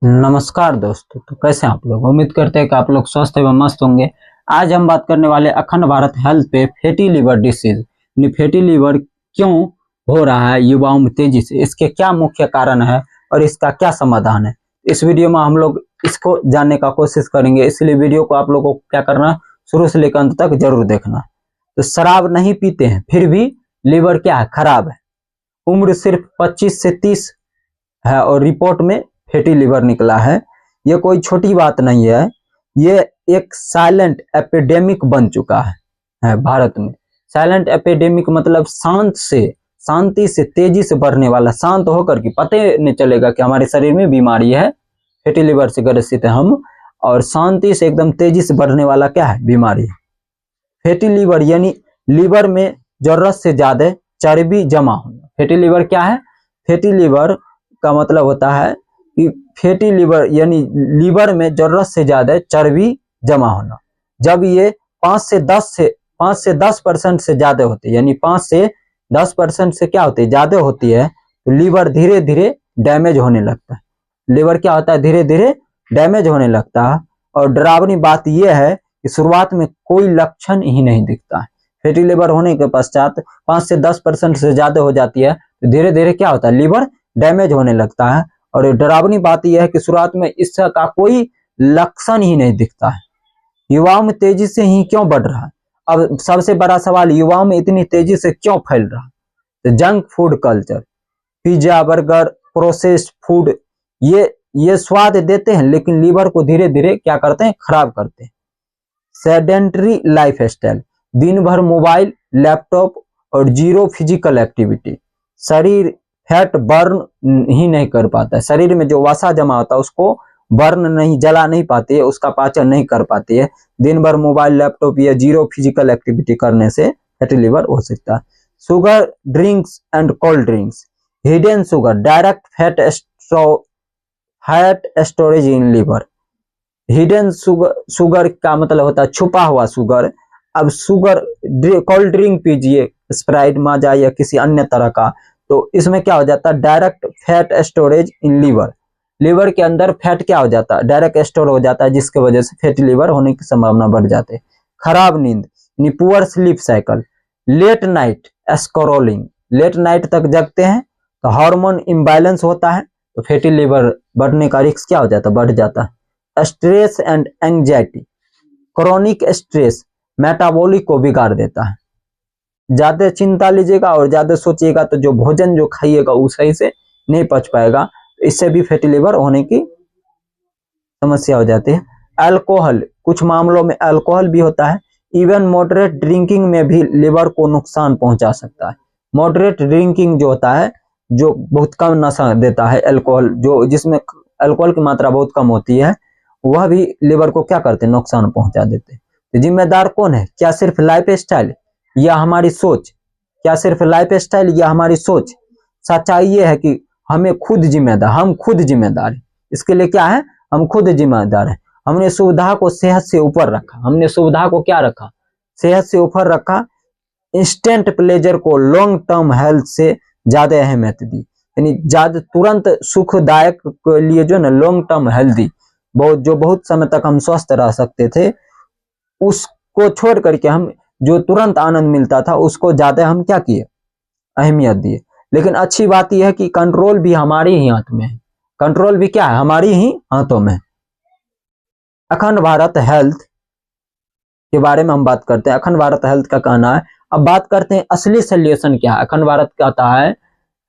नमस्कार दोस्तों। तो कैसे हैं आप लोग। उम्मीद करते हैं कि आप लोग स्वस्थ एवं मस्त होंगे। आज हम बात करने वाले अखंड भारत हेल्थ पे फैटी लिवर डिसीज यानी फैटी लिवर क्यों हो रहा है युवाओं में तेजी से, इसके क्या मुख्य कारण है और इसका क्या समाधान है। इस वीडियो में हम लोग इसको जानने का कोशिश करेंगे, इसलिए वीडियो को आप लोगों को क्या करना, शुरू से लेकर अंत तक जरूर देखना। तो शराब नहीं पीते हैं फिर भी लिवर क्या है, खराब है। उम्र सिर्फ 25 से 30 है और रिपोर्ट में फैटी लिवर निकला है। ये कोई छोटी बात नहीं है, ये एक साइलेंट एपिडेमिक बन चुका है भारत में। साइलेंट एपिडेमिक मतलब शांति से तेजी से बढ़ने वाला, शांत होकर के पता नहीं चलेगा कि हमारे शरीर में बीमारी है, फैटी लिवर से ग्रसित है हम, और शांति से एकदम तेजी से बढ़ने वाला क्या है, बीमारी है फैटी लिवर। यानी लिवर में जरूरत से ज्यादा चर्बी जमा होना। फैटी लिवर क्या है, फैटी लिवर का मतलब होता है कि फैटी लिवर यानी लिवर में जरूरत से ज्यादा चर्बी जमा होना। जब ये 5 से 10% से ज्यादा होती है, यानी 5 से 10% से क्या होती है, ज्यादा होती है, तो लिवर धीरे धीरे डैमेज होने लगता है। लिवर क्या होता है, धीरे धीरे डैमेज होने लगता है। और डरावनी बात यह है कि शुरुआत में कोई लक्षण ही नहीं दिखता है। फैटी लिवर होने के पश्चात 5 से 10% से ज्यादा हो जाती है, तो धीरे धीरे क्या होता है, लिवर डैमेज होने लगता है। और डरावनी बात यह है कि शुरुआत में इसका कोई लक्षण ही नहीं दिखता है। युवाओं में तेजी से ही क्यों बढ़ रहा है। अब सबसे बड़ा सवाल, युवाओं में इतनी तेजी से क्यों फैल रहा है। तो junk food culture, pizza, burger, processed food, ये स्वाद देते हैं लेकिन लीवर को धीरे धीरे क्या करते हैं, खराब करते हैं। सेडेंटरी लाइफ स्टाइल, दिन भर मोबाइल, लैपटॉप और जीरो फिजिकल एक्टिविटी। शरीर फैट बर्न ही नहीं कर पाता है, शरीर में जो वसा जमा होता है उसको बर्न नहीं, जला नहीं पाती है, उसका पाचन नहीं कर पाती है। दिन भर मोबाइल, लैपटॉप या जीरो फिजिकल एक्टिविटी करने से फैटी लिवर हो सकता है। Sugar drinks and cold drinks, hidden sugar, direct fat storage in liver. Hidden sugar का मतलब होता है छुपा हुआ शुगर। अब शुगर, कोल्ड ड्रिंक पीजिए, स्प्राइट, माजा या किसी अन्य तरह का, तो इसमें क्या हो जाता है, direct fat storage in liver. Liver के अंदर फैट क्या हो जाता है, डायरेक्ट स्टोर हो जाता है, जिसके वजह से फैटी लिवर होने की संभावना बढ़ जाती है। खराब नींद यानी poor sleep cycle. Late night scrolling, late night तक जगते हैं तो हार्मोन इम्बैलेंस होता है, तो फैटी लिवर बढ़ने का रिस्क क्या हो जाता है, बढ़ जाता है। Stress and anxiety, chronic stress metabolic को बिगाड़ देता है। ज्यादा चिंता लीजिएगा और ज्यादा सोचिएगा तो जो भोजन जो खाइएगा वो सही से नहीं पच पाएगा, इससे भी फैटी लिवर होने की समस्या हो जाती है। अल्कोहल, कुछ मामलों में अल्कोहल भी होता है। इवन मॉडरेट ड्रिंकिंग में भी लिवर को नुकसान पहुंचा सकता है। मॉडरेट ड्रिंकिंग जो होता है, जो बहुत कम नशा देता है, अल्कोहल जो जिसमें अल्कोहल की मात्रा बहुत कम होती है, वह भी लिवर को क्या करते हैं, नुकसान पहुंचा देते हैं। तो जिम्मेदार कौन है, क्या सिर्फ लाइफ स्टाइल या हमारी सोच, क्या सिर्फ लाइफ स्टाइल या हमारी सोच। सच्चाई ये है कि हम खुद जिम्मेदार हैं। इसके लिए क्या है, हम खुद जिम्मेदार हैं। हमने सुविधा को सेहत से ऊपर रखा, हमने सुविधा को क्या रखा, सेहत से ऊपर रखा। इंस्टेंट प्लेजर को लॉन्ग टर्म हेल्थ से ज्यादा अहमियत दी, यानी ज्यादा तुरंत सुखदायक के लिए जो ना लॉन्ग टर्म हेल्दी, बहुत समय तक हम स्वस्थ रह सकते थे, उसको छोड़ करके हम जो तुरंत आनंद मिलता था उसको ज्यादा हम क्या किए, अहमियत दिए। लेकिन अच्छी बात यह है कि कंट्रोल भी हमारे ही हाथ में है, कंट्रोल भी क्या है, हमारी ही हाथों में। अखंड भारत हेल्थ के बारे में हम बात करते हैं। अखंड भारत हेल्थ का कहना है, अब बात करते हैं असली सोल्यूशन क्या है। अखंड भारत कहता है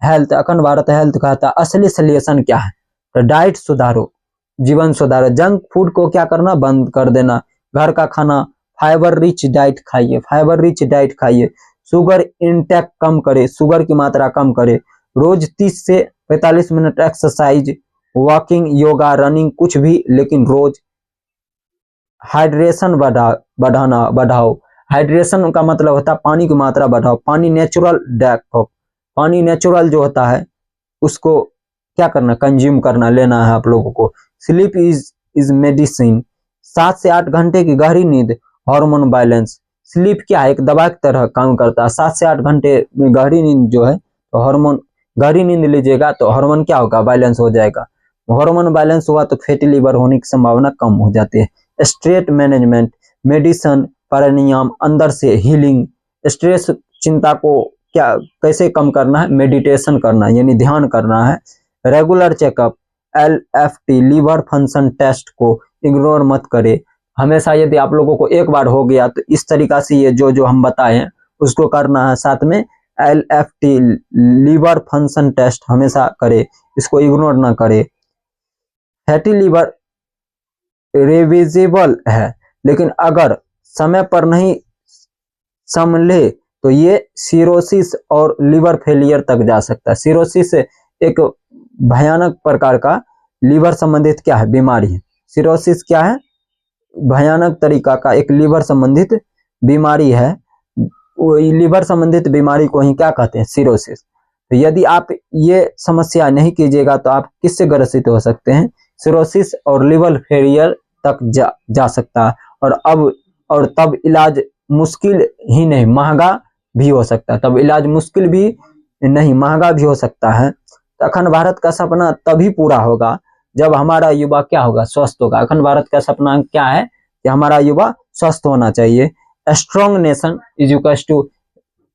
हेल्थ, अखंड भारत हेल्थ कहता है असली सोल्यूशन क्या है। तो डाइट सुधारो, जीवन सुधारो, जंक फूड को क्या करना, बंद कर देना, घर का खाना, फाइबर रिच डाइट खाइए, फाइबर रिच डाइट खाइए, शुगर इंटेक कम करे, शुगर की मात्रा कम करे, रोज 30 से 45 minute exercise, walking, yoga, running, कुछ भी, लेकिन रोज। हाइड्रेशन बढ़ाओ। हाइड्रेशन का मतलब होता है पानी की मात्रा बढ़ाओ, पानी नेचुरल देखो, पानी नेचुरल जो होता है उसको क्या करना, कंज्यूम करना, लेना है आप लोगों को। स्लीप इज मेडिसिन, 7 से 8 घंटे की गहरी नींद, हार्मोन बैलेंस। स्लीप क्या है, एक दवा की तरह काम करता है। 7 से 8 घंटे में गहरी नींद जो है, तो हार्मोन, गहरी नींद लीजिएगा तो हार्मोन क्या होगा, बैलेंस हो जाएगा। हार्मोन बैलेंस हुआ तो फैटी लीवर होने की संभावना कम हो जाती है। स्ट्रेस मैनेजमेंट, मेडिसिन, प्राणायाम, अंदर से हीलिंग, स्ट्रेस चिंता को क्या कैसे कम करना है, मेडिटेशन करना है यानी ध्यान करना है। Regular checkup, LFT liver function test को इग्नोर मत करे। हमेशा यदि आप लोगों को एक बार हो गया तो इस तरीका से ये जो हम बताए हैं उसको करना है। साथ में LFT लीवर फंक्शन टेस्ट हमेशा करे, इसको इग्नोर ना करे। फैटी लीवर रिवर्सिबल है, लेकिन अगर समय पर नहीं संभले तो ये सिरोसिस और लिवर फेलियर तक जा सकता है। सिरोसिस एक भयानक प्रकार का लीवर संबंधित क्या है, बीमारी है। सिरोसिस क्या है, भयानक तरीका का एक लीवर संबंधित बीमारी है। लीवर संबंधित बीमारी को ही क्या कहते हैं, सिरोसिस। तो यदि आप ये समस्या नहीं कीजिएगा तो आप किससे ग्रसित हो सकते हैं, सिरोसिस और लिवर फेलियर तक जा सकता है। और तब इलाज मुश्किल ही नहीं महंगा भी हो सकता है, तब इलाज मुश्किल भी नहीं महंगा भी हो सकता है। तो अखंड भारत का सपना तभी पूरा होगा जब हमारा युवा क्या होगा, स्वस्थ होगा। अखंड भारत का सपना क्या है कि हमारा युवा स्वस्थ होना चाहिए। Strong nation is equal to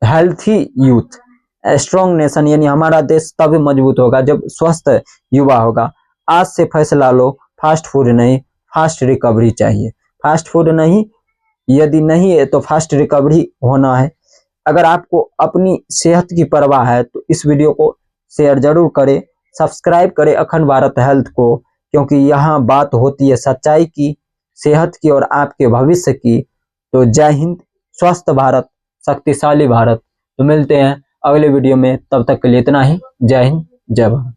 healthy youth. Strong nation यानी हमारा देश तब मजबूत होगा जब स्वस्थ युवा होगा। आज से फैसला लो, फास्ट फूड नहीं, फास्ट रिकवरी चाहिए। फास्ट फूड नहीं, यदि नहीं है तो फास्ट रिकवरी होना है। अगर आपको अपनी सेहत की परवाह है तो इस वीडियो को शेयर जरूर करें, सब्सक्राइब करें अखंड भारत हेल्थ को, क्योंकि यहाँ बात होती है सच्चाई की, सेहत की और आपके भविष्य की। तो जय हिंद, स्वस्थ भारत, शक्तिशाली भारत। तो मिलते हैं अगले वीडियो में, तब तक के लिए इतना ही। जय हिंद, जय भारत।